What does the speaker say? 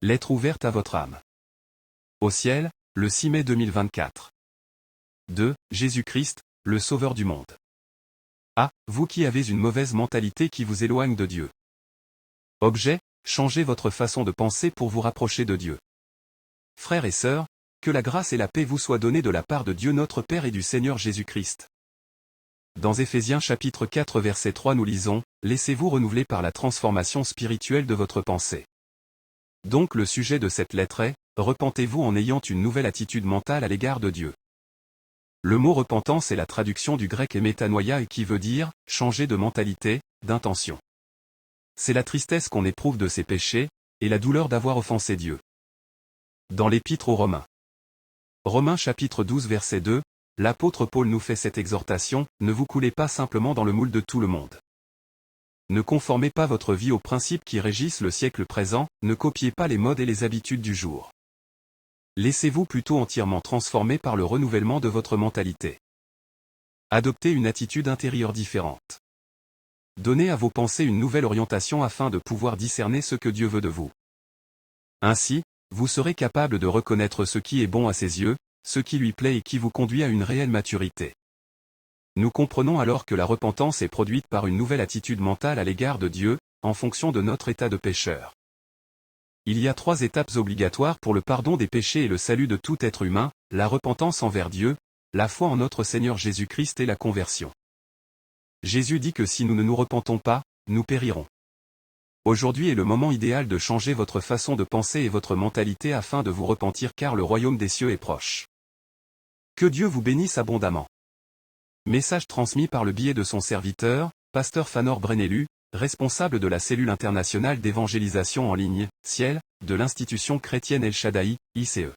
Lettre ouverte à votre âme. Au ciel, le 6 mai 2024. 2. Jésus-Christ, le Sauveur du monde. Ah, vous qui avez une mauvaise mentalité qui vous éloigne de Dieu. Objet, changez votre façon de penser pour vous rapprocher de Dieu. Frères et sœurs, que la grâce et la paix vous soient données de la part de Dieu notre Père et du Seigneur Jésus-Christ. Dans Éphésiens chapitre 4 verset 3 nous lisons, « Laissez-vous renouveler par la transformation spirituelle de votre pensée ». Donc le sujet de cette lettre est, repentez-vous en ayant une nouvelle attitude mentale à l'égard de Dieu. Le mot repentance est la traduction du grec métanoia et qui veut dire, changer de mentalité, d'intention. C'est la tristesse qu'on éprouve de ses péchés, et la douleur d'avoir offensé Dieu. Dans l'Épître aux Romains. Romains chapitre 12 verset 2, l'apôtre Paul nous fait cette exhortation, ne vous coulez pas simplement dans le moule de tout le monde. Ne conformez pas votre vie aux principes qui régissent le siècle présent, ne copiez pas les modes et les habitudes du jour. Laissez-vous plutôt entièrement transformer par le renouvellement de votre mentalité. Adoptez une attitude intérieure différente. Donnez à vos pensées une nouvelle orientation afin de pouvoir discerner ce que Dieu veut de vous. Ainsi, vous serez capable de reconnaître ce qui est bon à ses yeux, ce qui lui plaît et qui vous conduit à une réelle maturité. Nous comprenons alors que la repentance est produite par une nouvelle attitude mentale à l'égard de Dieu, en fonction de notre état de pécheur. Il y a 3 étapes obligatoires pour le pardon des péchés et le salut de tout être humain, la repentance envers Dieu, la foi en notre Seigneur Jésus-Christ et la conversion. Jésus dit que si nous ne nous repentons pas, nous périrons. Aujourd'hui est le moment idéal de changer votre façon de penser et votre mentalité afin de vous repentir car le royaume des cieux est proche. Que Dieu vous bénisse abondamment. Message transmis par le biais de son serviteur, Pasteur Fanor Brenelu, responsable de la cellule internationale d'évangélisation en ligne, Ciel, de l'institution chrétienne El Shaddai, ICE.